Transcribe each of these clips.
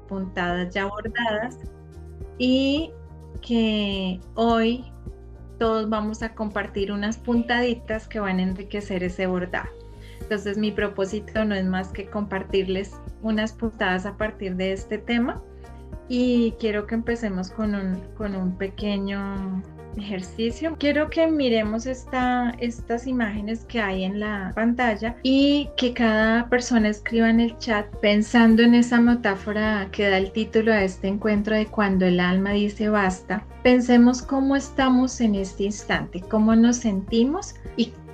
puntadas ya bordadas y que hoy todos vamos a compartir unas puntaditas que van a enriquecer ese bordado. Entonces mi propósito no es más que compartirles unas puntadas a partir de este tema y quiero que empecemos con un pequeño ejercicio. Quiero que miremos estas imágenes que hay en la pantalla y que cada persona escriba en el chat pensando en esa metáfora que da el título a este encuentro de cuando el alma dice basta. Pensemos cómo estamos en este instante, cómo nos sentimos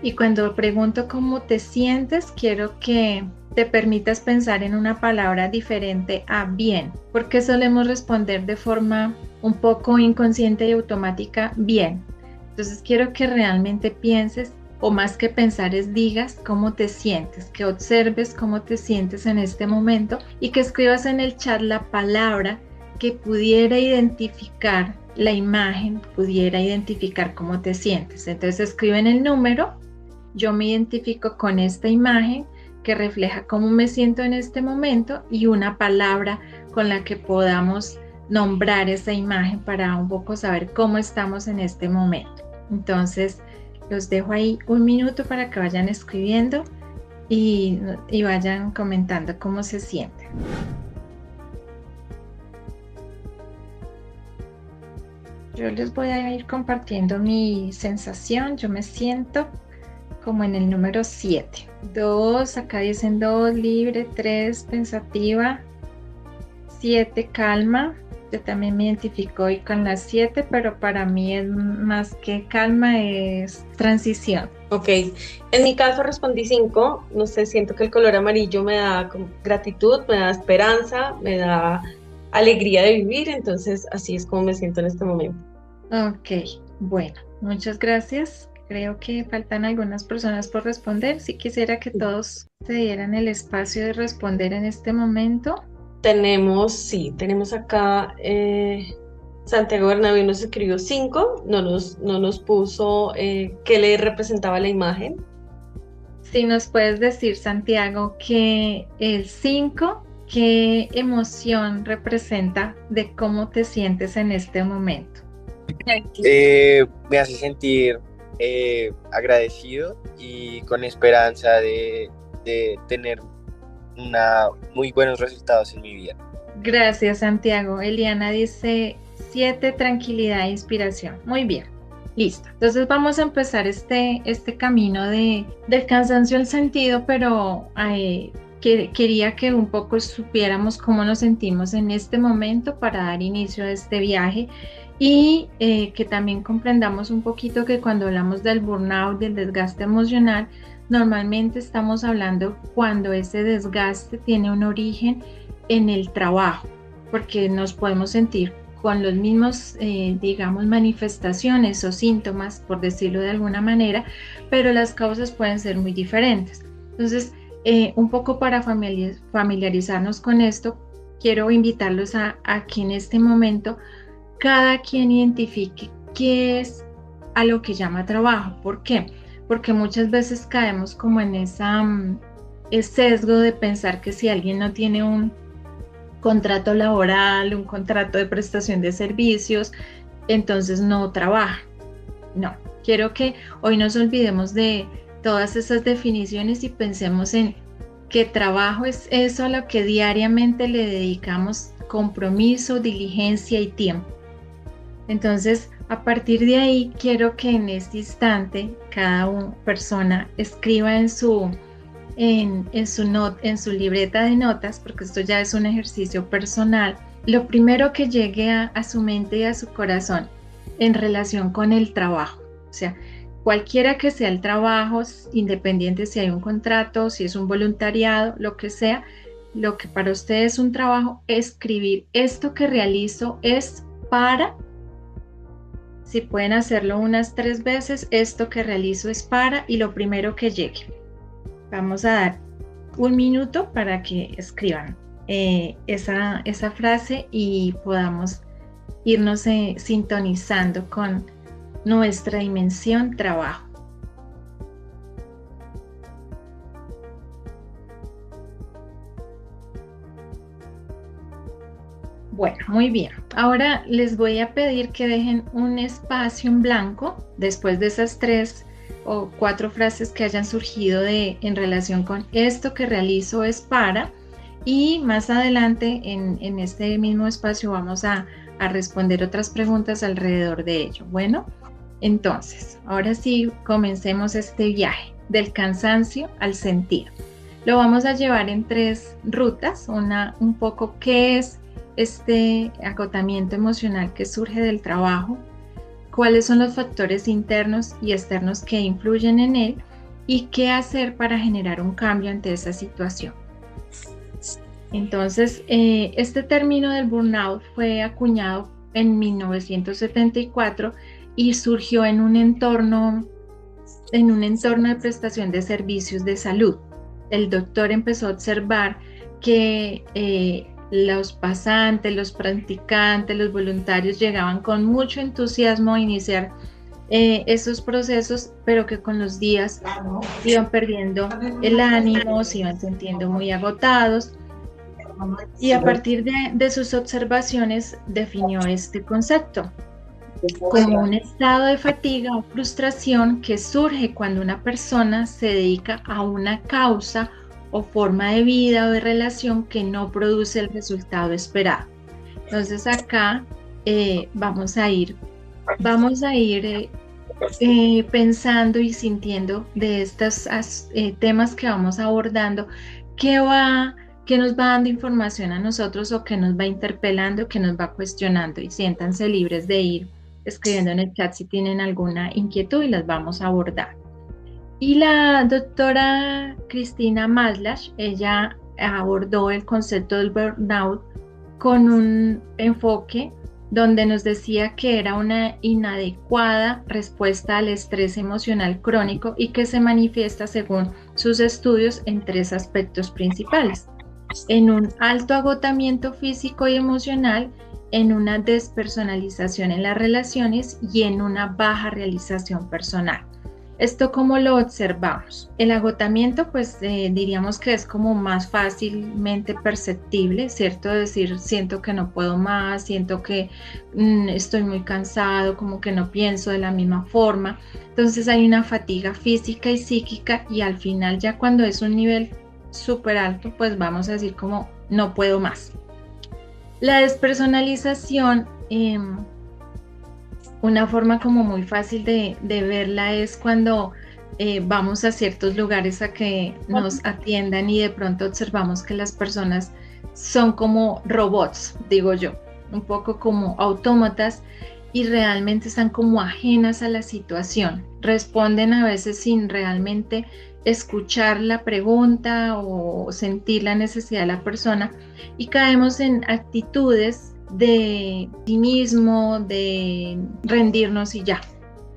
y cuando pregunto cómo te sientes, quiero que te permitas pensar en una palabra diferente a bien, porque solemos responder de forma un poco inconsciente y automática bien. Entonces quiero que realmente pienses, o más que pensar es digas cómo te sientes, que observes cómo te sientes en este momento y que escribas en el chat la palabra que pudiera identificar la imagen, pudiera identificar cómo te sientes. Entonces escriben el número, yo me identifico con esta imagen que refleja cómo me siento en este momento y una palabra con la que podamos nombrar esa imagen para un poco saber cómo estamos en este momento. Entonces, los dejo ahí un minuto para que vayan escribiendo y vayan comentando cómo se sienten. Yo les voy a ir compartiendo mi sensación. Yo me siento como en el número 7. 2, acá dicen 2, libre, 3, pensativa, 7, calma. Yo también me identifico hoy con la 7, pero para mí es más que calma, es transición. Ok, en mi caso respondí 5, no sé, siento que el color amarillo me da como gratitud, me da esperanza, me da alegría de vivir, entonces así es como me siento en este momento. Ok, bueno, muchas gracias. Creo que faltan algunas personas por responder. Si quisiera que todos se dieran el espacio de responder en este momento. Tenemos acá, Santiago Bernabé nos escribió 5, no nos puso qué le representaba la imagen. Si nos puedes decir, Santiago, que el 5, ¿qué emoción representa de cómo te sientes en este momento? Me hace sentir agradecido y con esperanza de tener muy buenos resultados en mi vida. Gracias, Santiago. Eliana dice 7, tranquilidad e inspiración. Muy bien. Listo. Entonces vamos a empezar este camino del cansancio al sentido, pero quería que un poco supiéramos cómo nos sentimos en este momento para dar inicio a este viaje y que también comprendamos un poquito que cuando hablamos del burnout, del desgaste emocional, normalmente estamos hablando cuando ese desgaste tiene un origen en el trabajo, porque nos podemos sentir con los mismos, digamos, manifestaciones o síntomas, por decirlo de alguna manera, pero las causas pueden ser muy diferentes. Entonces, un poco para familiarizarnos con esto, quiero invitarlos a que en este momento cada quien identifique qué es a lo que llama trabajo. ¿Por qué? Porque muchas veces caemos como en ese sesgo de pensar que si alguien no tiene un contrato laboral, un contrato de prestación de servicios, entonces no trabaja. No, quiero que hoy nos olvidemos de todas esas definiciones y pensemos en que trabajo es eso a lo que diariamente le dedicamos compromiso, diligencia y tiempo. Entonces, a partir de ahí, quiero que en este instante cada persona escriba en su libreta de notas, porque esto ya es un ejercicio personal, lo primero que llegue a su mente y a su corazón en relación con el trabajo. O sea, cualquiera que sea el trabajo, independiente si hay un contrato, si es un voluntariado, lo que sea, lo que para usted es un trabajo, escribir esto que realizo es para, si pueden hacerlo unas 3 veces, esto que realizo es para y lo primero que llegue. Vamos a dar un minuto para que escriban esa frase y podamos irnos sintonizando con nuestra dimensión trabajo. muy bien. Ahora les voy a pedir que dejen un espacio en blanco después de esas 3 o 4 frases que hayan surgido en relación con esto que realizo es para, y más adelante en este mismo espacio vamos a responder otras preguntas alrededor de ello. Bueno, entonces, ahora sí, comencemos este viaje del cansancio al sentir. Lo vamos a llevar en 3 rutas, un poco qué es este agotamiento emocional que surge del trabajo, cuáles son los factores internos y externos que influyen en él y qué hacer para generar un cambio ante esa situación. Entonces, este término del burnout fue acuñado en 1974 y surgió en un entorno de prestación de servicios de salud. El doctor empezó a observar que los pasantes, los practicantes, los voluntarios llegaban con mucho entusiasmo a iniciar esos procesos, pero que con los días iban perdiendo el ánimo, se iban sintiendo muy agotados. Y a partir de sus observaciones definió este concepto como un estado de fatiga o frustración que surge cuando una persona se dedica a una causa o forma de vida o de relación que no produce el resultado esperado. Entonces acá vamos a ir pensando y sintiendo de estos temas que vamos abordando, qué nos va dando información a nosotros o qué nos va interpelando, qué nos va cuestionando, y siéntanse libres de ir escribiendo en el chat si tienen alguna inquietud y las vamos a abordar. Y la doctora Cristina Maslach, ella abordó el concepto del burnout con un enfoque donde nos decía que era una inadecuada respuesta al estrés emocional crónico y que se manifiesta, según sus estudios, en 3 aspectos principales: en un alto agotamiento físico y emocional, en una despersonalización en las relaciones y en una baja realización personal. ¿Esto cómo lo observamos? El agotamiento, pues diríamos que es como más fácilmente perceptible, ¿cierto? Es decir, siento que no puedo más, siento que estoy muy cansado, como que no pienso de la misma forma. Entonces hay una fatiga física y psíquica, y al final, ya cuando es un nivel súper alto, pues vamos a decir como no puedo más. La despersonalización, una forma como muy fácil de verla es cuando vamos a ciertos lugares a que nos atiendan y de pronto observamos que las personas son como robots, digo yo, un poco como autómatas, y realmente están como ajenas a la situación. Responden a veces sin realmente escuchar la pregunta o sentir la necesidad de la persona, y caemos en actitudes de cinismo, de rendirnos y ya,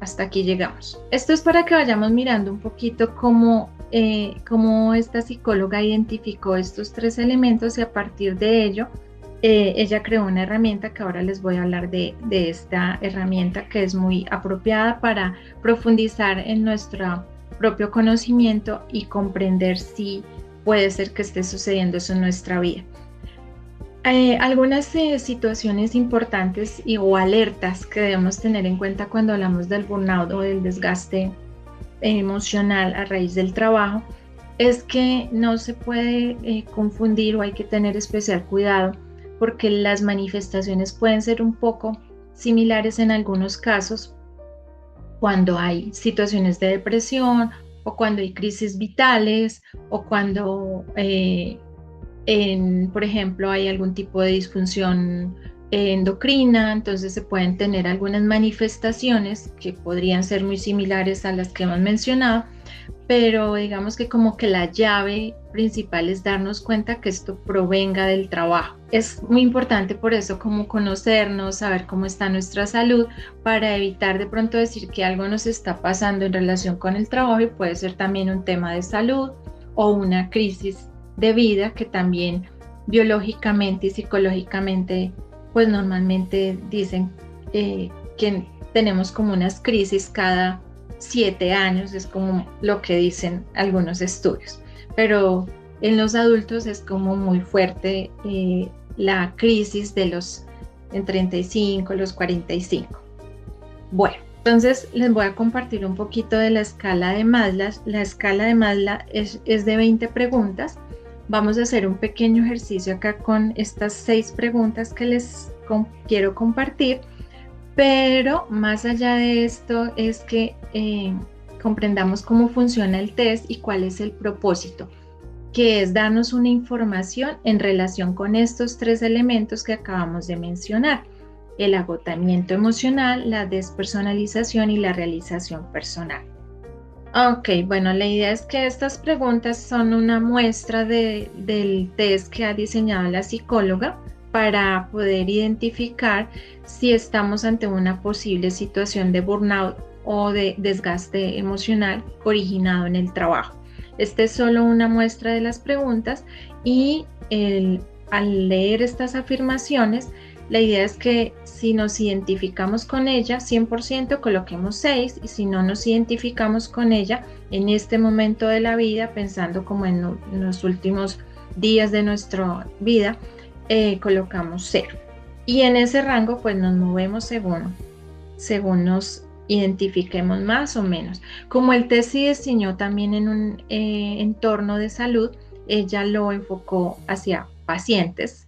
hasta aquí llegamos. Esto es para que vayamos mirando un poquito cómo esta psicóloga identificó estos 3 elementos, y a partir de ello ella creó una herramienta que ahora les voy a hablar de esta herramienta, que es muy apropiada para profundizar en nuestro propio conocimiento y comprender si puede ser que esté sucediendo eso en nuestra vida. Algunas situaciones importantes o alertas que debemos tener en cuenta cuando hablamos del burnout o del desgaste emocional a raíz del trabajo es que no se puede confundir, o hay que tener especial cuidado, porque las manifestaciones pueden ser un poco similares en algunos casos cuando hay situaciones de depresión, o cuando hay crisis vitales, o cuando por ejemplo, hay algún tipo de disfunción endocrina. Entonces se pueden tener algunas manifestaciones que podrían ser muy similares a las que hemos mencionado, pero digamos que como que la llave principal es darnos cuenta que esto provenga del trabajo. Es muy importante por eso como conocernos, saber cómo está nuestra salud, para evitar de pronto decir que algo nos está pasando en relación con el trabajo, y puede ser también un tema de salud o una crisis de vida, que también biológicamente y psicológicamente pues normalmente dicen que tenemos como unas crisis cada 7 años, es como lo que dicen algunos estudios, pero en los adultos es como muy fuerte la crisis de los en 35, los 45. Bueno, entonces les voy a compartir un poquito de la escala de Maslow. La escala de Maslow es de 20 preguntas. Vamos a hacer un pequeño ejercicio acá con estas 6 preguntas que les quiero compartir, pero más allá de esto es que comprendamos cómo funciona el test y cuál es el propósito, que es darnos una información en relación con estos 3 elementos que acabamos de mencionar: el agotamiento emocional, la despersonalización y la realización personal. Ok, bueno, la idea es que estas preguntas son una muestra del test que ha diseñado la psicóloga para poder identificar si estamos ante una posible situación de burnout o de desgaste emocional originado en el trabajo. Esta es solo una muestra de las preguntas y al leer estas afirmaciones, la idea es que si nos identificamos con ella 100%, coloquemos 6, y si no nos identificamos con ella en este momento de la vida, pensando como en los últimos días de nuestra vida, colocamos 0. Y en ese rango pues nos movemos según nos identifiquemos más o menos. Como el test se diseñó también en un entorno de salud, ella lo enfocó hacia pacientes.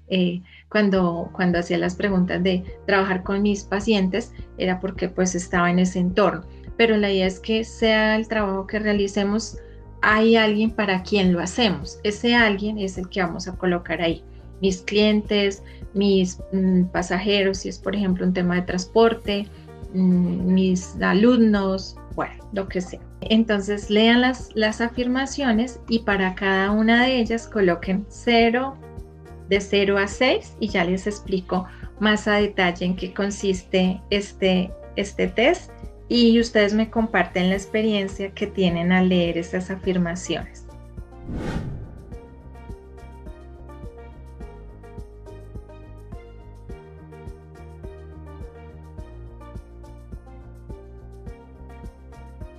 Cuando hacía las preguntas de trabajar con mis pacientes, era porque pues estaba en ese entorno. Pero la idea es que sea el trabajo que realicemos, hay alguien para quien lo hacemos. Ese alguien es el que vamos a colocar ahí. Mis clientes, mis pasajeros, si es por ejemplo un tema de transporte, mis alumnos, bueno, lo que sea. Entonces lean las afirmaciones y para cada una de ellas coloquen 0, de 0 a 6, y ya les explico más a detalle en qué consiste este test, y ustedes me comparten la experiencia que tienen al leer estas afirmaciones.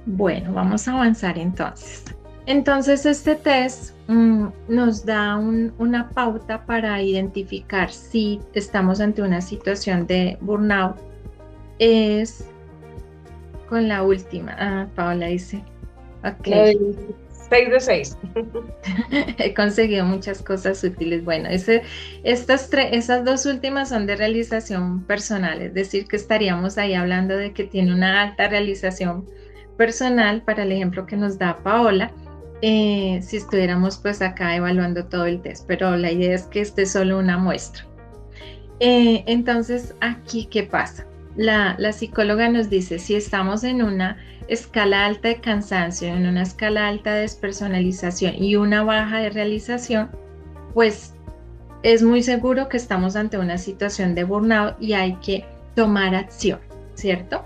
Bueno, vamos a avanzar entonces. Entonces este test nos da una pauta para identificar si estamos ante una situación de burnout. Es con la última. Paola dice. Ok. 6 de 6. He conseguido muchas cosas útiles. Bueno, esas 2 últimas son de realización personal, es decir, que estaríamos ahí hablando de que tiene una alta realización personal para el ejemplo que nos da Paola, si estuviéramos pues acá evaluando todo el test, pero la idea es que esté solo una muestra. Entonces aquí, ¿qué pasa? La psicóloga nos dice, si estamos en una escala alta de cansancio, en una escala alta de despersonalización y una baja de realización, pues es muy seguro que estamos ante una situación de burnout y hay que tomar acción, ¿cierto?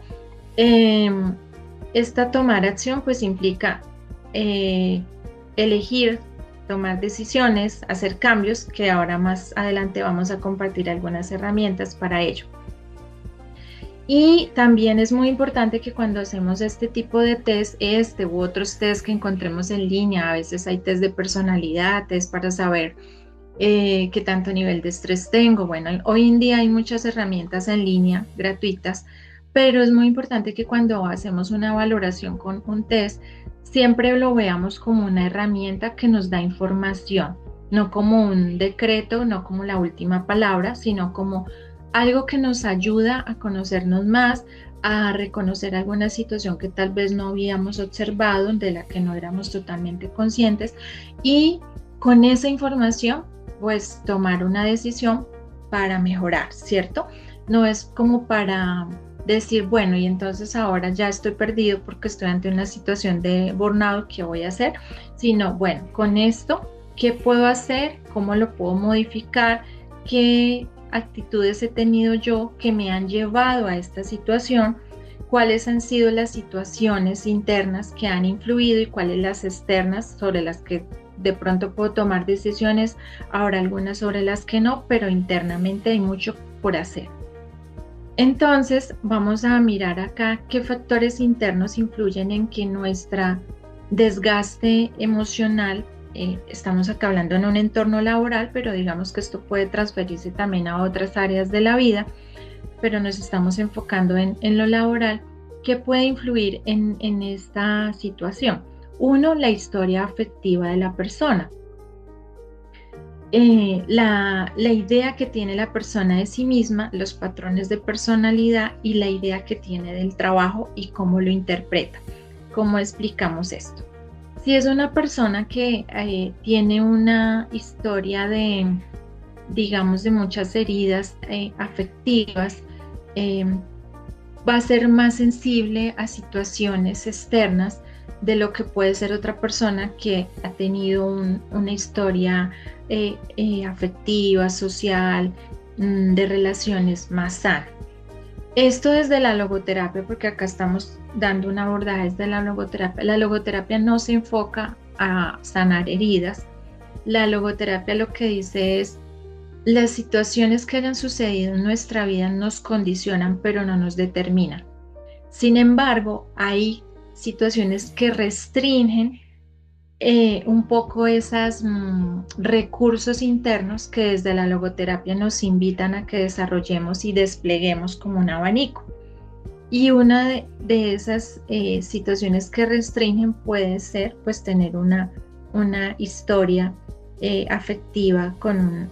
Esta tomar acción pues implica elegir, tomar decisiones, hacer cambios, que ahora más adelante vamos a compartir algunas herramientas para ello. Y también es muy importante que cuando hacemos este tipo de test, u otros test que encontremos en línea, a veces hay test de personalidad, test para saber qué tanto nivel de estrés tengo. Bueno, hoy en día hay muchas herramientas en línea gratuitas, pero es muy importante que cuando hacemos una valoración con un test, siempre lo veamos como una herramienta que nos da información, no como un decreto, no como la última palabra, sino como algo que nos ayuda a conocernos más, a reconocer alguna situación que tal vez no habíamos observado, de la que no éramos totalmente conscientes, y con esa información, pues tomar una decisión para mejorar, ¿cierto? No es como para decir, bueno, y entonces ahora ya estoy perdido porque estoy ante una situación de burnout, ¿qué voy a hacer? Sino, bueno, con esto, ¿qué puedo hacer? ¿Cómo lo puedo modificar? ¿Qué actitudes he tenido yo que me han llevado a esta situación? ¿Cuáles han sido las situaciones internas que han influido y cuáles las externas sobre las que de pronto puedo tomar decisiones? Ahora algunas sobre las que no, pero internamente hay mucho por hacer. Entonces vamos a mirar acá qué factores internos influyen en que nuestra desgaste emocional, estamos acá hablando en un entorno laboral, pero digamos que esto puede transferirse también a otras áreas de la vida, pero nos estamos enfocando en lo laboral, ¿qué puede influir en esta situación? Uno, la historia afectiva de la persona. La idea que tiene la persona de sí misma, los patrones de personalidad y la idea que tiene del trabajo y cómo lo interpreta. ¿Cómo explicamos esto? Si es una persona que tiene una historia de, digamos, de muchas heridas afectivas, va a ser más sensible a situaciones externas de lo que puede ser otra persona que ha tenido una historia afectiva, social, de relaciones más sana. Esto desde la logoterapia, porque acá estamos dando un abordaje desde la logoterapia. La logoterapia no se enfoca a sanar heridas. La logoterapia lo que dice es: las situaciones que hayan sucedido en nuestra vida nos condicionan, pero no nos determinan. Sin embargo, hay situaciones que restringen un poco esos recursos internos que desde la logoterapia nos invitan a que desarrollemos y despleguemos como un abanico. Y una de esas situaciones que restringen puede ser pues tener una historia afectiva con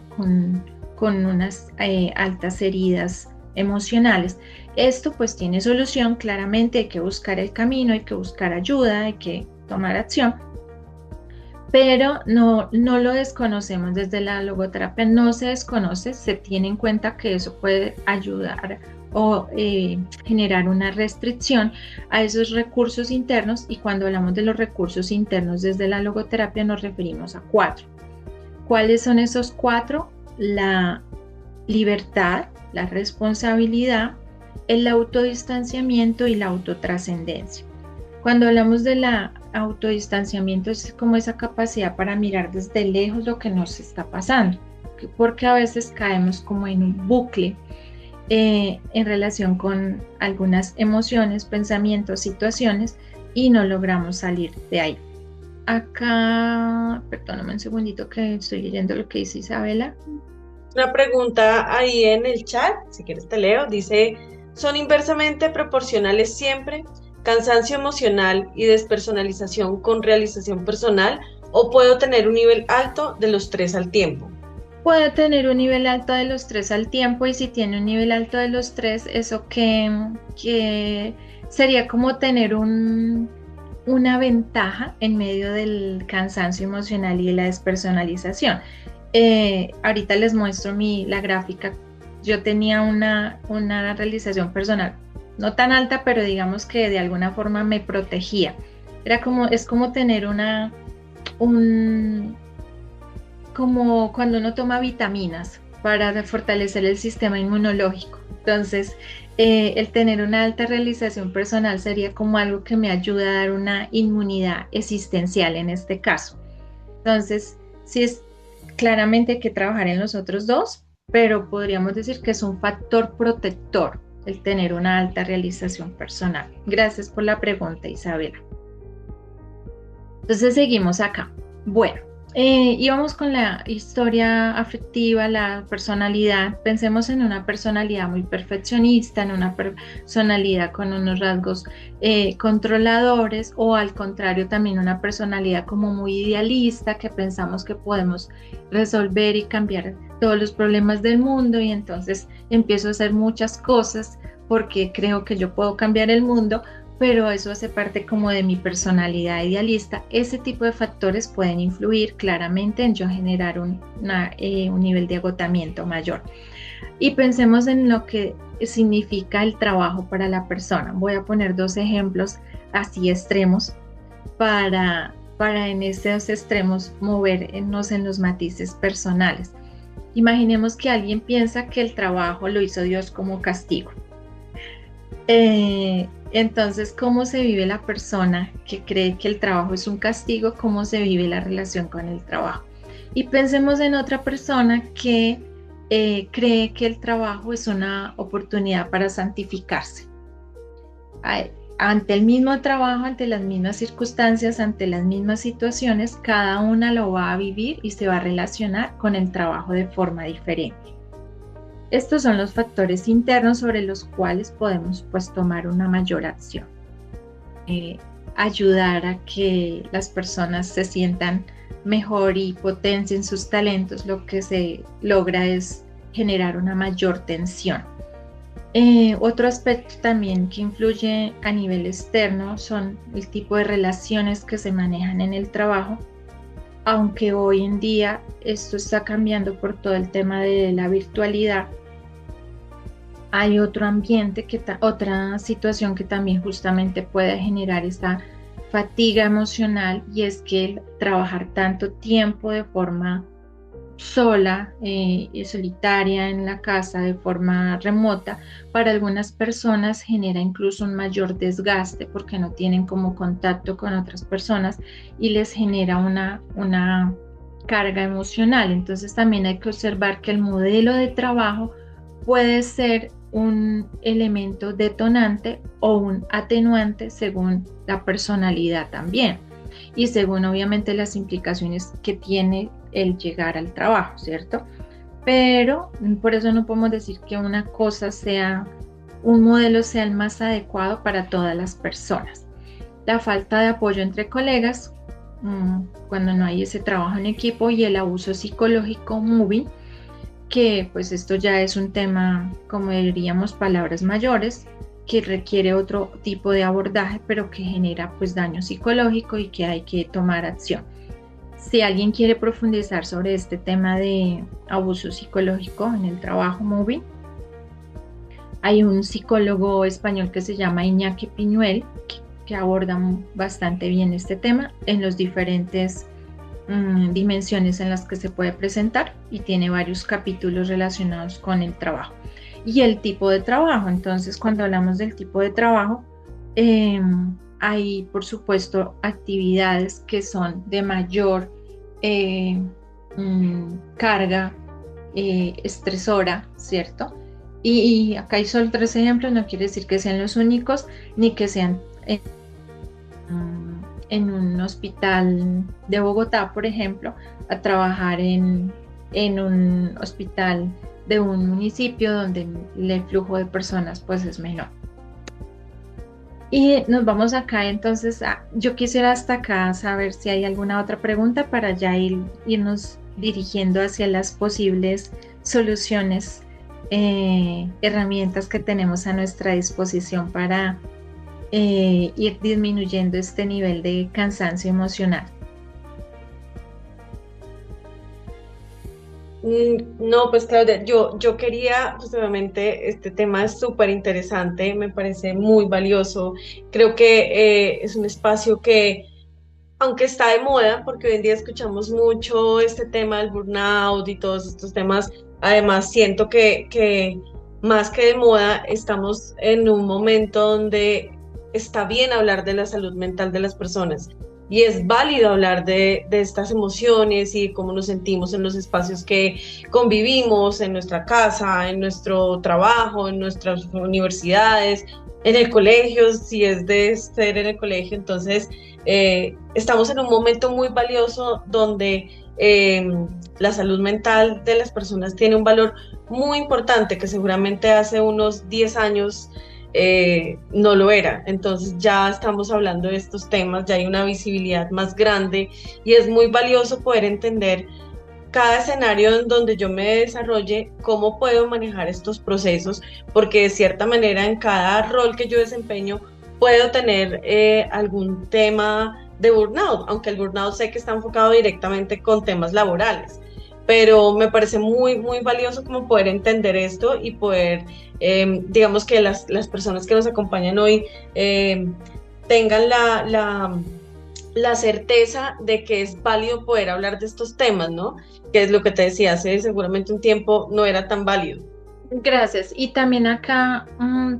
unas altas heridas emocionales. Esto pues tiene solución, claramente hay que buscar el camino, hay que buscar ayuda, hay que tomar acción, pero no lo desconocemos desde la logoterapia, no se desconoce, se tiene en cuenta que eso puede ayudar o generar una restricción a esos recursos internos, y cuando hablamos de los recursos internos desde la logoterapia nos referimos a 4. ¿Cuáles son esos 4? La libertad, la responsabilidad, el autodistanciamiento y la autotrascendencia. Cuando hablamos de la autodistanciamiento es como esa capacidad para mirar desde lejos lo que nos está pasando, porque a veces caemos como en un bucle en relación con algunas emociones, pensamientos, situaciones, y no logramos salir de ahí. Acá, perdóname un segundito que estoy leyendo lo que dice Isabela. Una pregunta ahí en el chat, si quieres te leo, dice: ¿son inversamente proporcionales siempre cansancio emocional y despersonalización con realización personal, o puedo tener un nivel alto de los 3 al tiempo? Puede tener un nivel alto de los 3 al tiempo, y si tiene un nivel alto de los 3, eso que sería como tener una ventaja en medio del cansancio emocional y de la despersonalización. Ahorita les muestro la gráfica. Yo tenía una realización personal no tan alta, pero digamos que de alguna forma me protegía. Es como tener como cuando uno toma vitaminas para fortalecer el sistema inmunológico. Entonces, el tener una alta realización personal sería como algo que me ayuda a dar una inmunidad existencial en este caso. Entonces, sí es claramente que trabajar en los otros 2, pero podríamos decir que es un factor protector el tener una alta realización personal. Gracias por la pregunta, Isabela. Entonces seguimos acá. Bueno, y vamos con la historia afectiva, la personalidad. Pensemos en una personalidad muy perfeccionista, en una personalidad con unos rasgos controladores, o al contrario también una personalidad como muy idealista, que pensamos que podemos resolver y cambiar todos los problemas del mundo, y entonces empiezo a hacer muchas cosas porque creo que yo puedo cambiar el mundo, pero eso hace parte como de mi personalidad idealista. Ese tipo de factores pueden influir claramente en yo generar un nivel de agotamiento mayor. Y pensemos en lo que significa el trabajo para la persona. Voy a poner 2 ejemplos así extremos para en esos extremos movernos en los matices personales. Imaginemos que alguien piensa que el trabajo lo hizo Dios como castigo. Entonces, ¿cómo se vive la persona que cree que el trabajo es un castigo? ¿Cómo se vive la relación con el trabajo? Y pensemos en otra persona que cree que el trabajo es una oportunidad para santificarse. Ante el mismo trabajo, ante las mismas circunstancias, ante las mismas situaciones, cada una lo va a vivir y se va a relacionar con el trabajo de forma diferente. Estos son los factores internos sobre los cuales podemos pues tomar una mayor acción. Ayudar a que las personas se sientan mejor y potencien sus talentos, lo que se logra es generar una mayor tensión. Otro aspecto también que influye a nivel externo son el tipo de relaciones que se manejan en el trabajo, aunque hoy en día esto está cambiando por todo el tema de la virtualidad. Hay otro ambiente, otra situación que también justamente puede generar esta fatiga emocional, y es que el trabajar tanto tiempo de forma sola y solitaria en la casa, de forma remota, para algunas personas genera incluso un mayor desgaste porque no tienen como contacto con otras personas y les genera una carga emocional. Entonces también hay que observar que el modelo de trabajo puede ser un elemento detonante o un atenuante según la personalidad también, y según obviamente las implicaciones que tiene el llegar al trabajo, ¿cierto? Pero por eso no podemos decir que una cosa sea, un modelo sea el más adecuado para todas las personas. La falta de apoyo entre colegas, cuando no hay ese trabajo en equipo, y el abuso psicológico moving, que pues esto ya es un tema, como diríamos, palabras mayores, que requiere otro tipo de abordaje, pero que genera pues daño psicológico y que hay que tomar acción. Si alguien quiere profundizar sobre este tema de abuso psicológico en el trabajo moving, hay un psicólogo español que se llama Iñaki Piñuel, que aborda bastante bien este tema en los diferentes dimensiones en las que se puede presentar, y tiene varios capítulos relacionados con el trabajo y el tipo de trabajo. Entonces, cuando hablamos del tipo de trabajo, hay por supuesto actividades que son de mayor carga estresora, ¿cierto? Y acá hay solo 3 ejemplos, no quiere decir que sean los únicos, ni que sean en un hospital de Bogotá, por ejemplo, a trabajar en un hospital de un municipio donde el flujo de personas pues es menor. Y nos vamos acá entonces yo quisiera hasta acá saber si hay alguna otra pregunta para ya irnos dirigiendo hacia las posibles soluciones, herramientas que tenemos a nuestra disposición para ir disminuyendo este nivel de cansancio emocional. No, pues Claudia, yo quería, pues obviamente este tema es súper interesante, me parece muy valioso. Creo que es un espacio que, aunque está de moda, porque hoy en día escuchamos mucho este tema del burnout y todos estos temas, además siento que más que de moda, estamos en un momento donde está bien hablar de la salud mental de las personas. Y es válido hablar de estas emociones y cómo nos sentimos en los espacios que convivimos, en nuestra casa, en nuestro trabajo, en nuestras universidades, en el colegio, si es de ser en el colegio. Entonces, estamos en un momento muy valioso donde la salud mental de las personas tiene un valor muy importante que seguramente hace unos 10 años no lo era. Entonces ya estamos hablando de estos temas, ya hay una visibilidad más grande y es muy valioso poder entender cada escenario en donde yo me desarrolle, cómo puedo manejar estos procesos, porque de cierta manera en cada rol que yo desempeño puedo tener algún tema de burnout, aunque el burnout sé que está enfocado directamente con temas laborales. Pero me parece muy, muy valioso como poder entender esto y poder, digamos que las personas que nos acompañan hoy tengan la certeza de que es válido poder hablar de estos temas, ¿no? Que es lo que te decía, hace seguramente un tiempo no era tan válido. Gracias. Y también acá,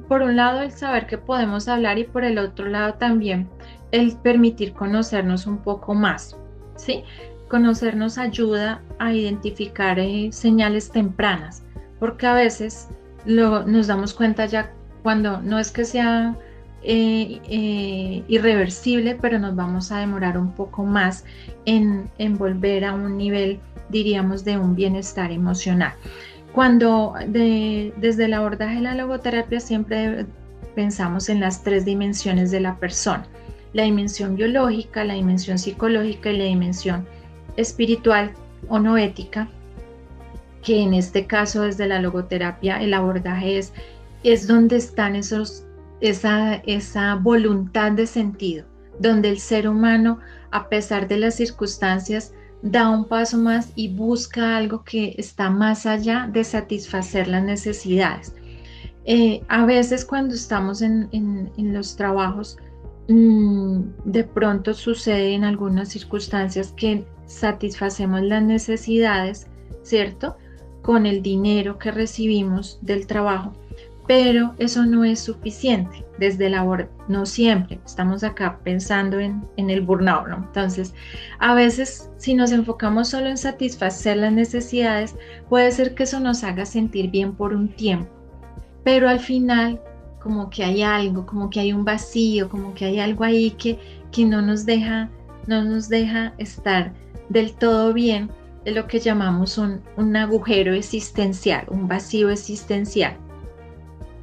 por un lado, el saber que podemos hablar, y por el otro lado también el permitir conocernos un poco más, ¿sí? Conocernos ayuda a identificar señales tempranas, porque a veces nos damos cuenta ya cuando no es que sea irreversible, pero nos vamos a demorar un poco más en volver a un nivel, diríamos, de un bienestar emocional. Desde el abordaje de la logoterapia siempre pensamos en las 3 dimensiones de la persona: la dimensión biológica, la dimensión psicológica y la dimensión espiritual o no ética, que en este caso desde la logoterapia el abordaje es donde están esa voluntad de sentido, donde el ser humano, a pesar de las circunstancias, da un paso más y busca algo que está más allá de satisfacer las necesidades. A veces cuando estamos en los trabajos, de pronto sucede en algunas circunstancias que satisfacemos las necesidades, ¿cierto?, con el dinero que recibimos del trabajo, pero eso no es suficiente desde la no siempre. Estamos acá pensando en el burnout, ¿no? Entonces, a veces si nos enfocamos solo en satisfacer las necesidades, puede ser que eso nos haga sentir bien por un tiempo, pero al final como que hay algo, como que hay un vacío, como que hay algo ahí que no nos deja estar del todo bien, de lo que llamamos un agujero existencial, un vacío existencial.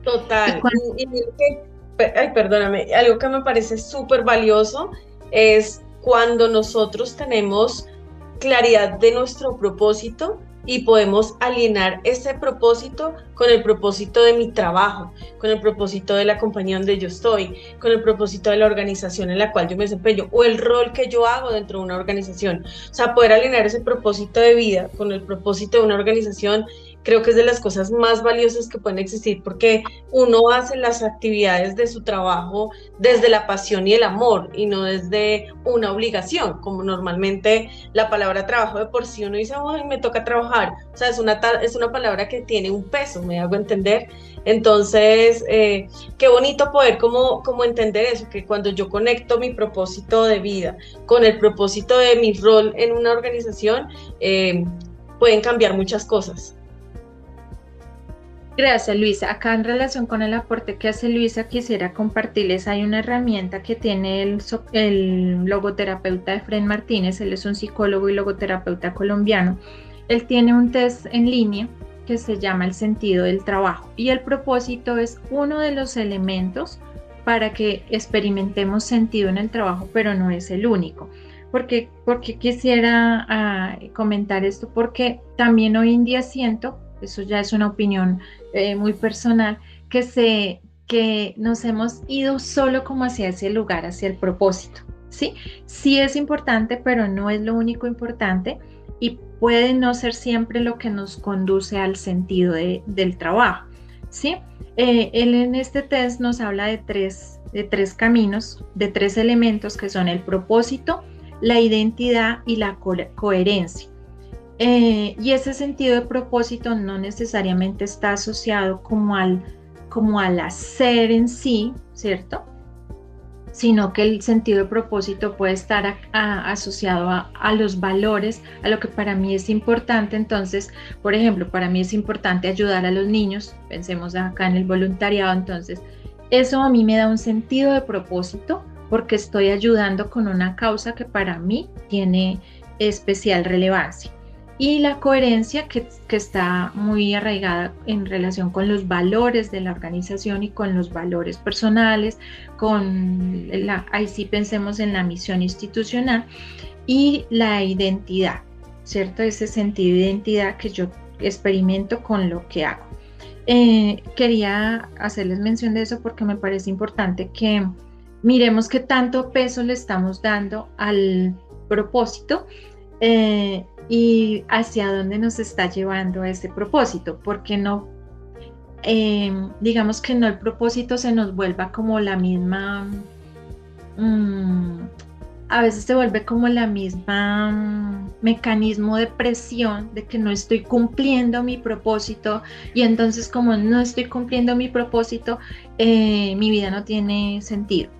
Total. Ay, perdóname, algo que me parece súper valioso es cuando nosotros tenemos claridad de nuestro propósito y podemos alinear ese propósito con el propósito de mi trabajo, con el propósito de la compañía donde yo estoy, con el propósito de la organización en la cual yo me desempeño o el rol que yo hago dentro de una organización. O sea, poder alinear ese propósito de vida con el propósito de una organización creo que es de las cosas más valiosas que pueden existir, porque uno hace las actividades de su trabajo desde la pasión y el amor y no desde una obligación, como normalmente la palabra trabajo de por sí uno dice, ay, me toca trabajar. O sea, es una palabra que tiene un peso, me hago entender. Entonces, qué bonito poder como entender eso, que cuando yo conecto mi propósito de vida con el propósito de mi rol en una organización, pueden cambiar muchas cosas. Gracias, Luisa. Acá en relación con el aporte que hace Luisa, quisiera compartirles, hay una herramienta que tiene el logoterapeuta Efrén Martínez. Él es un psicólogo y logoterapeuta colombiano. Él tiene un test en línea que se llama el sentido del trabajo, y el propósito es uno de los elementos para que experimentemos sentido en el trabajo, pero no es el único. Porque quisiera comentar esto, porque también hoy en día siento, eso ya es una opinión muy personal, que nos hemos ido solo como hacia ese lugar, hacia el propósito, ¿sí? Sí es importante, pero no es lo único importante, y puede no ser siempre lo que nos conduce al sentido del trabajo, ¿sí? Él en este test nos habla de tres caminos, de 3 elementos que son el propósito, la identidad y la coherencia. Y ese sentido de propósito no necesariamente está asociado como al hacer en sí, ¿cierto? Sino que el sentido de propósito puede estar asociado a los valores, a lo que para mí es importante. Entonces, por ejemplo, para mí es importante ayudar a los niños, pensemos acá en el voluntariado. Entonces, eso a mí me da un sentido de propósito porque estoy ayudando con una causa que para mí tiene especial relevancia. Y la coherencia que está muy arraigada en relación con los valores de la organización y con los valores personales, ahí sí pensemos en la misión institucional, y la identidad, ¿cierto? Ese sentido de identidad que yo experimento con lo que hago. Quería hacerles mención de eso porque me parece importante que miremos qué tanto peso le estamos dando al propósito, y hacia dónde nos está llevando ese propósito, porque no, digamos que no el propósito se nos vuelva como la misma, a veces se vuelve como la misma mecanismo de presión de que no estoy cumpliendo mi propósito, y entonces como no estoy cumpliendo mi propósito, mi vida no tiene sentido,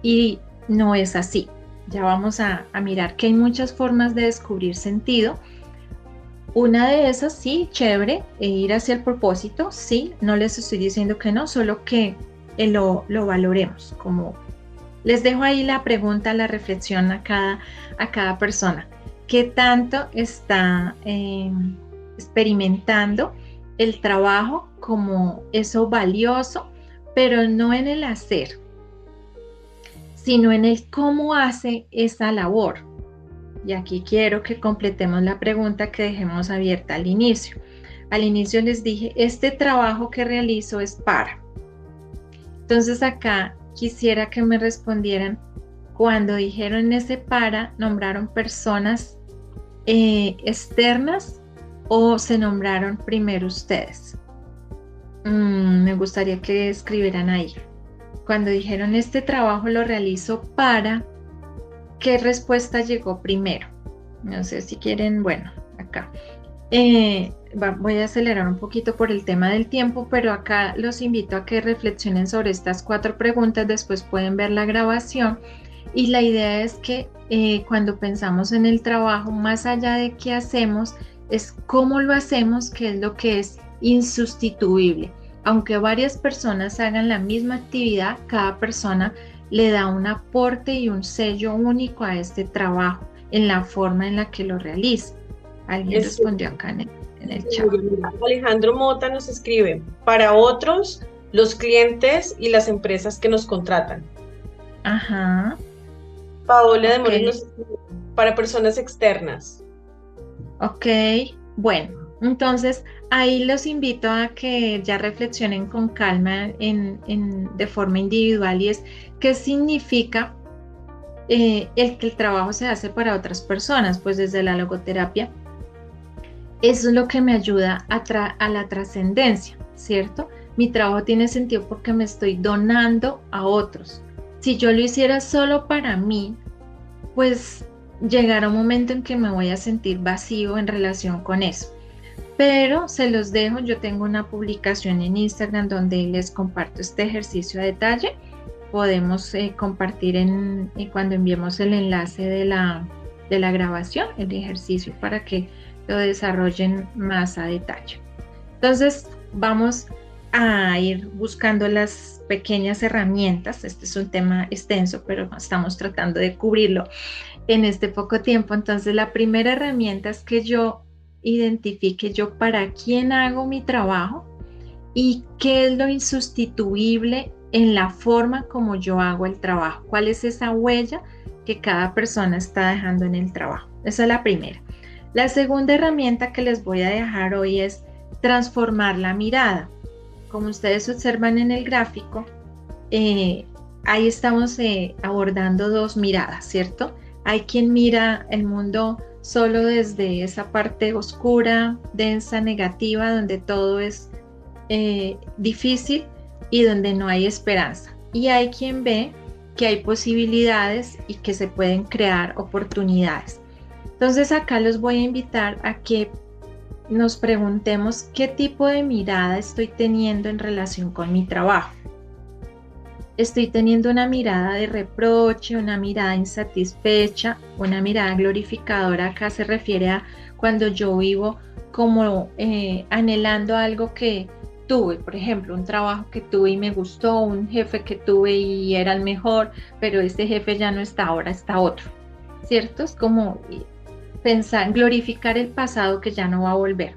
y no es así. Ya vamos a mirar que hay muchas formas de descubrir sentido. Una de esas, sí, chévere, ir hacia el propósito, sí, no les estoy diciendo que no, solo que lo valoremos. Como les dejo ahí la pregunta, la reflexión a cada persona. ¿Qué tanto está experimentando el trabajo como eso valioso, pero no en el hacer, sino en el cómo hace esa labor. Y aquí quiero que completemos la pregunta que dejemos abierta al inicio. Al inicio les dije, este trabajo que realizo es para. Entonces acá quisiera que me respondieran, cuando dijeron ese para, ¿nombraron personas externas o se nombraron primero ustedes? Me gustaría que escribieran ahí. Cuando dijeron este trabajo lo realizo para, ¿qué respuesta llegó primero? No sé si quieren, bueno, acá. Voy a acelerar un poquito por el tema del tiempo, pero acá los invito a que reflexionen sobre estas 4 preguntas, después pueden ver la grabación. Y la idea es que cuando pensamos en el trabajo, más allá de qué hacemos, es cómo lo hacemos, que es lo que es insustituible. Aunque varias personas hagan la misma actividad, cada persona le da un aporte y un sello único a este trabajo en la forma en la que lo realiza. Alguien respondió acá en el chat. Alejandro Mota nos escribe, para otros, los clientes y las empresas que nos contratan. Ajá. Paola de Moros nos escribe, para personas externas. Ok, bueno, entonces ahí los invito a que ya reflexionen con calma de forma individual, y es qué significa el que el trabajo se hace para otras personas. Pues desde la logoterapia, eso es lo que me ayuda a la trascendencia, ¿cierto? Mi trabajo tiene sentido porque me estoy donando a otros. Si yo lo hiciera solo para mí, pues llegará un momento en que me voy a sentir vacío en relación con eso. Pero se los dejo, yo tengo una publicación en Instagram donde les comparto este ejercicio a detalle. Podemos compartir cuando enviemos el enlace de la grabación, el ejercicio, para que lo desarrollen más a detalle. Entonces vamos a ir buscando las pequeñas herramientas. Este es un tema extenso, pero estamos tratando de cubrirlo en este poco tiempo. Entonces la primera herramienta es que yo identifique yo para quién hago mi trabajo y qué es lo insustituible en la forma como yo hago el trabajo. ¿Cuál es esa huella que cada persona está dejando en el trabajo? Esa es la primera. La segunda herramienta que les voy a dejar hoy es transformar la mirada. Como ustedes observan en el gráfico, ahí estamos abordando 2 miradas, ¿cierto? Hay quien mira el mundo solo desde esa parte oscura, densa, negativa, donde todo es difícil y donde no hay esperanza. Y hay quien ve que hay posibilidades y que se pueden crear oportunidades. Entonces acá los voy a invitar a que nos preguntemos qué tipo de mirada estoy teniendo en relación con mi trabajo. Estoy teniendo una mirada de reproche, una mirada insatisfecha, una mirada glorificadora. Acá se refiere a cuando yo vivo como anhelando algo que tuve, por ejemplo, un trabajo que tuve y me gustó, un jefe que tuve y era el mejor, pero ese jefe ya no está, ahora está otro, ¿cierto? Es como pensar, glorificar el pasado que ya no va a volver.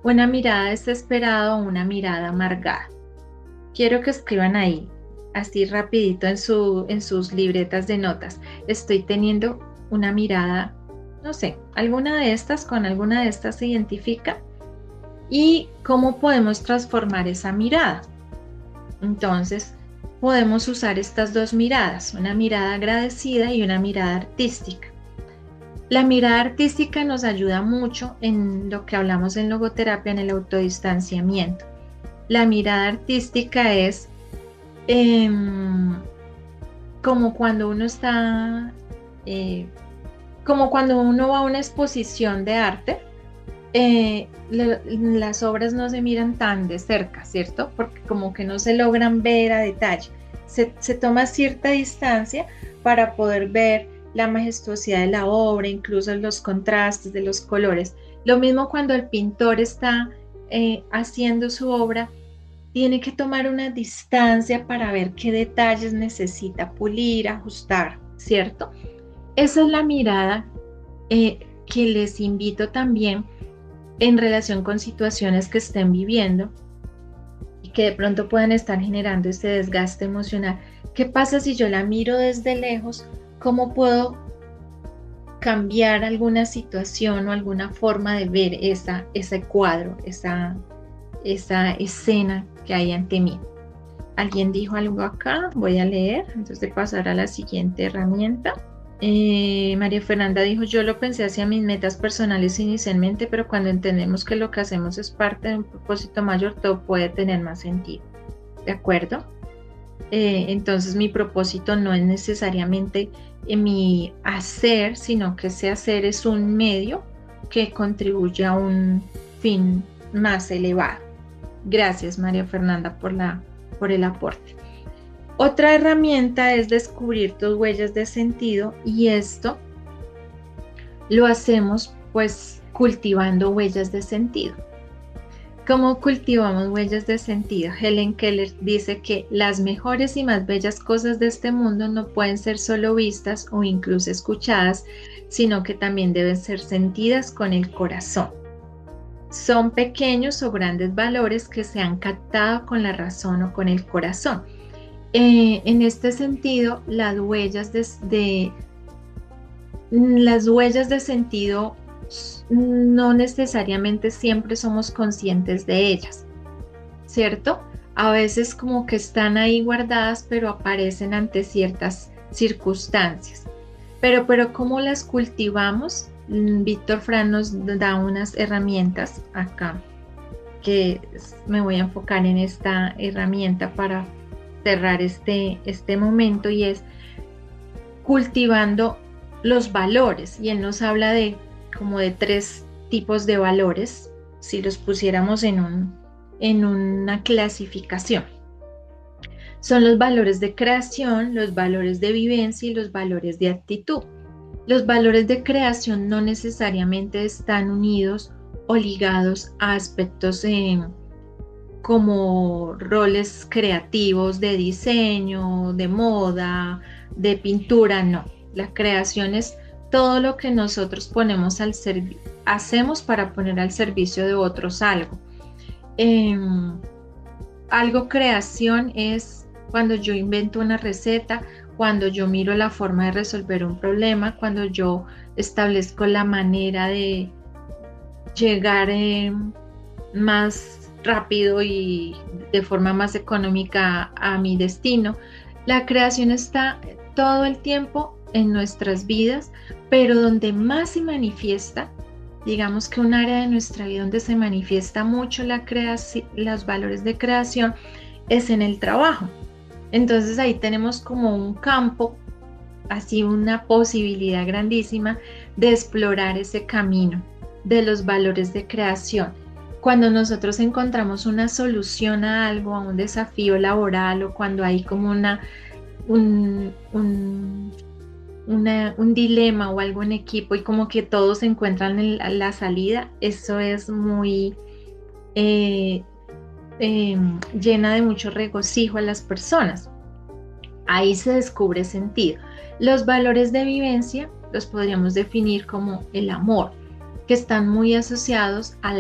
Una mirada desesperada o una mirada amargada. Quiero que escriban ahí, así rapidito en sus libretas de notas. Estoy teniendo una mirada, no sé, alguna de estas, con alguna de estas se identifica. ¿Y cómo podemos transformar esa mirada? Entonces, podemos usar estas 2 miradas, una mirada agradecida y una mirada artística. La mirada artística nos ayuda mucho en lo que hablamos en logoterapia, en el autodistanciamiento. La mirada artística es como cuando uno está, como cuando uno va a una exposición de arte, las obras no se miran tan de cerca, ¿cierto? Porque como que no se logran ver a detalle. Se toma cierta distancia para poder ver la majestuosidad de la obra, incluso los contrastes de los colores. Lo mismo cuando el pintor está haciendo su obra, tiene que tomar una distancia para ver qué detalles necesita pulir, ajustar, ¿cierto? Esa es la mirada que les invito también en relación con situaciones que estén viviendo y que de pronto puedan estar generando ese desgaste emocional. ¿Qué pasa si yo la miro desde lejos? ¿Cómo puedo cambiar alguna situación o alguna forma de ver ese cuadro, esa escena que hay ante mí? ¿Alguien dijo algo acá? Voy a leer antes de pasar a la siguiente herramienta. María Fernanda dijo, yo lo pensé hacia mis metas personales inicialmente, pero cuando entendemos que lo que hacemos es parte de un propósito mayor, todo puede tener más sentido. ¿De acuerdo? Entonces mi propósito no es necesariamente mi hacer, sino que ese hacer es un medio que contribuye a un fin más elevado. Gracias, María Fernanda, por el aporte. Otra herramienta es descubrir tus huellas de sentido, y esto lo hacemos pues cultivando huellas de sentido. ¿Cómo cultivamos huellas de sentido? Helen Keller dice que las mejores y más bellas cosas de este mundo no pueden ser solo vistas o incluso escuchadas, sino que también deben ser sentidas con el corazón. Son pequeños o grandes valores que se han captado con la razón o con el corazón. En este sentido, las huellas de sentido no necesariamente siempre somos conscientes de ellas, ¿cierto? A veces como que están ahí guardadas, pero aparecen ante ciertas circunstancias. Pero ¿cómo las cultivamos? Víctor Frank nos da unas herramientas acá, que me voy a enfocar en esta herramienta para cerrar este momento, y es cultivando los valores. Y él nos habla de como de 3 tipos de valores, si los pusiéramos en una clasificación. Son los valores de creación, los valores de vivencia y los valores de actitud. Los valores de creación no necesariamente están unidos o ligados a aspectos como roles creativos de diseño, de moda, de pintura, no. La creación es todo lo que nosotros ponemos hacemos para poner al servicio de otros algo. Algo creación es cuando yo invento una receta, cuando yo miro la forma de resolver un problema, cuando yo establezco la manera de llegar más rápido y de forma más económica a mi destino. La creación está todo el tiempo en nuestras vidas, pero donde más se manifiesta, digamos que un área de nuestra vida donde se manifiesta mucho los valores de creación es en el trabajo. Entonces ahí tenemos como un campo, así una posibilidad grandísima de explorar ese camino de los valores de creación. Cuando nosotros encontramos una solución a algo, a un desafío laboral, o cuando hay como un dilema o algo en equipo y como que todos encuentran la salida, eso es muy llena de mucho regocijo a las personas. Ahí se descubre sentido. Los valores de vivencia los podríamos definir como el amor, que están muy asociados a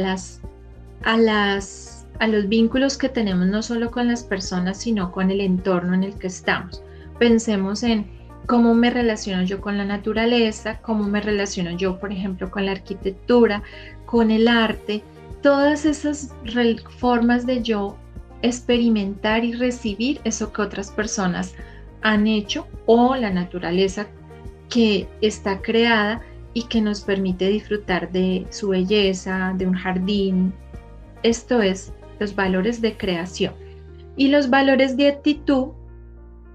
los vínculos que tenemos no solo con las personas, sino con el entorno en el que estamos. Pensemos en cómo me relaciono yo con la naturaleza, cómo me relaciono yo, por ejemplo, con la arquitectura, con el arte, todas esas formas de yo experimentar y recibir eso que otras personas han hecho, o la naturaleza que está creada y que nos permite disfrutar de su belleza, de un jardín. Esto es los valores de creación. Y los valores de actitud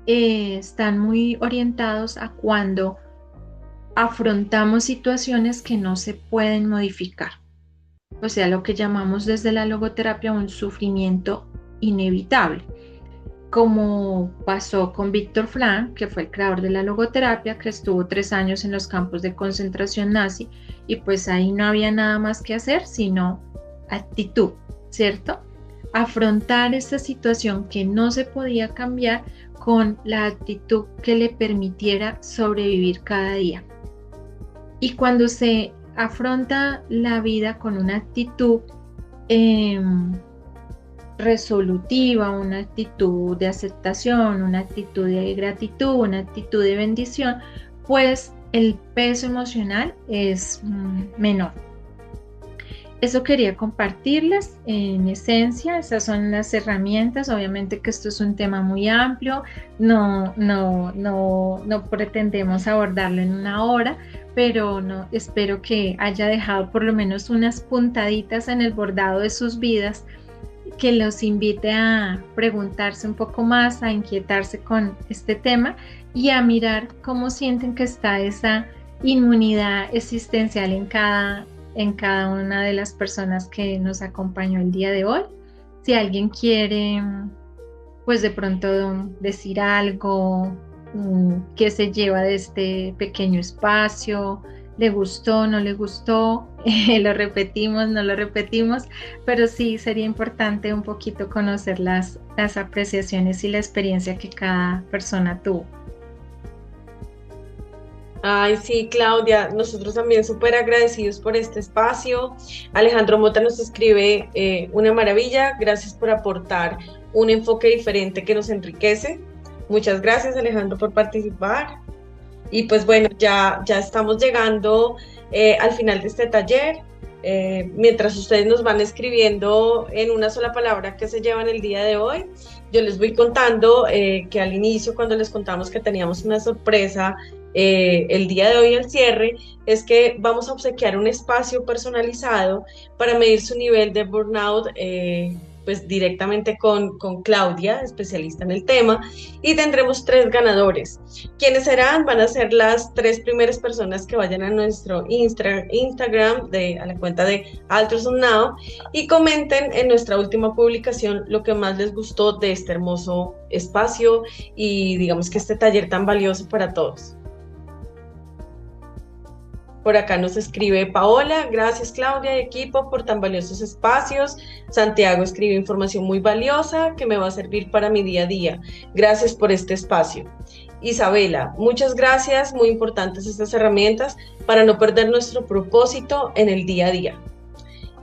están muy orientados a cuando afrontamos situaciones que no se pueden modificar. O sea, lo que llamamos desde la logoterapia un sufrimiento inevitable, como pasó con Víctor Frank, que fue el creador de la logoterapia, que estuvo 3 años en los campos de concentración nazi, y pues ahí no había nada más que hacer sino actitud, ¿cierto? Afrontar esta situación que no se podía cambiar con la actitud que le permitiera sobrevivir cada día. Y cuando se afronta la vida con una actitud resolutiva, una actitud de aceptación, una actitud de gratitud, una actitud de bendición, pues el peso emocional es menor. Eso quería compartirles en esencia, esas son las herramientas. Obviamente que esto es un tema muy amplio, no pretendemos abordarlo en una hora, pero espero que haya dejado por lo menos unas puntaditas en el bordado de sus vidas, que los invite a preguntarse un poco más, a inquietarse con este tema y a mirar cómo sienten que está esa inmunidad existencial en cada una de las personas que nos acompañó el día de hoy. Si alguien quiere, pues de pronto decir algo, qué se lleva de este pequeño espacio, le gustó, no le gustó, lo repetimos, no lo repetimos, pero sí sería importante un poquito conocer las apreciaciones y la experiencia que cada persona tuvo. Ay, sí, Claudia, nosotros también súper agradecidos por este espacio. Alejandro Mota nos escribe una maravilla, gracias por aportar un enfoque diferente que nos enriquece. Muchas gracias, Alejandro, por participar. Y pues bueno, ya estamos llegando al final de este taller. Mientras ustedes nos van escribiendo en una sola palabra que se llevan el día de hoy, yo les voy contando que al inicio, cuando les contamos que teníamos una sorpresa el día de hoy al cierre, es que vamos a obsequiar un espacio personalizado para medir su nivel de burnout, pues directamente con Claudia, especialista en el tema, y tendremos 3 ganadores. ¿Quiénes serán? Van a ser las 3 primeras personas que vayan a nuestro Instagram, a la cuenta de Ultrasound Now, y comenten en nuestra última publicación lo que más les gustó de este hermoso espacio y digamos que este taller tan valioso para todos. Por acá nos escribe Paola, gracias Claudia y equipo por tan valiosos espacios. Santiago escribe información muy valiosa que me va a servir para mi día a día. Gracias por este espacio. Isabela, muchas gracias, muy importantes estas herramientas para no perder nuestro propósito en el día a día.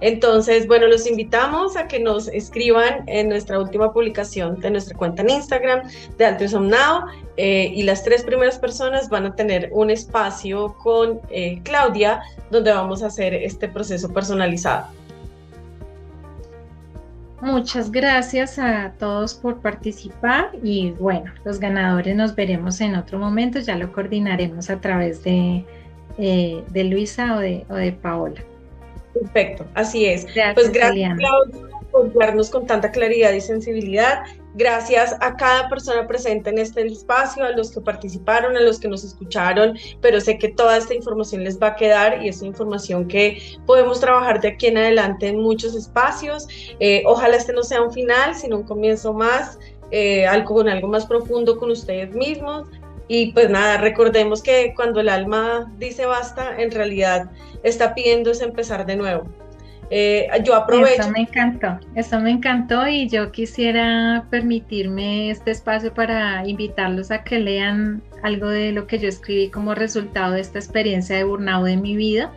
Entonces, bueno, los invitamos a que nos escriban en nuestra última publicación de nuestra cuenta en Instagram de Ultrasound Now, y las 3 primeras personas van a tener un espacio con Claudia donde vamos a hacer este proceso personalizado. Muchas gracias a todos por participar y bueno, los ganadores nos veremos en otro momento, ya lo coordinaremos a través de Luisa o de Paola. Perfecto, así es. Gracias, pues gracias Claudia por darnos con tanta claridad y sensibilidad. Gracias a cada persona presente en este espacio, a los que participaron, a los que nos escucharon, pero sé que toda esta información les va a quedar y es información que podemos trabajar de aquí en adelante en muchos espacios. Ojalá este no sea un final, sino un comienzo más, algo más profundo con ustedes mismos. Y pues nada, recordemos que cuando el alma dice basta, en realidad está pidiendo es empezar de nuevo. Yo aprovecho. Eso me encantó y yo quisiera permitirme este espacio para invitarlos a que lean algo de lo que yo escribí como resultado de esta experiencia de burnout de mi vida.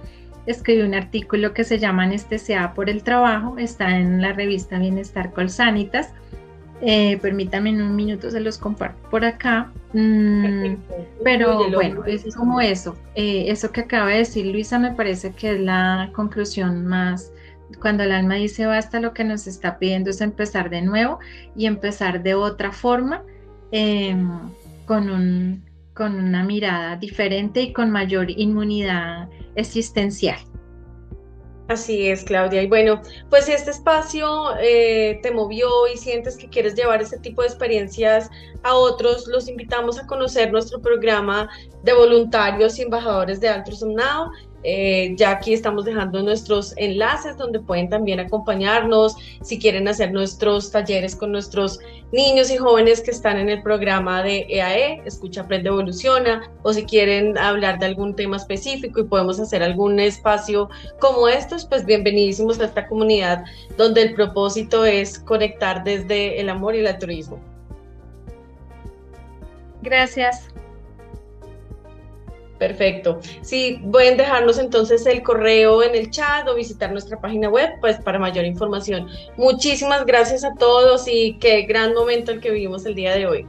Escribí un artículo que se llama Anestesiada por el trabajo, está en la revista Bienestar Colsanitas. Permítanme en un minuto, se los comparto por acá. Pero bueno, es como eso que acaba de decir Luisa, me parece que es la conclusión más. Cuando el alma dice basta, lo que nos está pidiendo es empezar de nuevo y empezar de otra forma, con una mirada diferente y con mayor inmunidad existencial. Así es, Claudia. Y bueno, pues si este espacio te movió y sientes que quieres llevar este tipo de experiencias a otros, los invitamos a conocer nuestro programa de voluntarios y embajadores de Ultrasound Now. Ya aquí estamos dejando nuestros enlaces donde pueden también acompañarnos si quieren hacer nuestros talleres con nuestros niños y jóvenes que están en el programa de EAE, Escucha, Aprende, Evoluciona, o si quieren hablar de algún tema específico y podemos hacer algún espacio como estos, pues bienvenidísimos a esta comunidad donde el propósito es conectar desde el amor y el altruismo. Gracias. Perfecto. Sí, pueden dejarnos entonces el correo en el chat o visitar nuestra página web, pues para mayor información. Muchísimas gracias a todos y qué gran momento el que vivimos el día de hoy.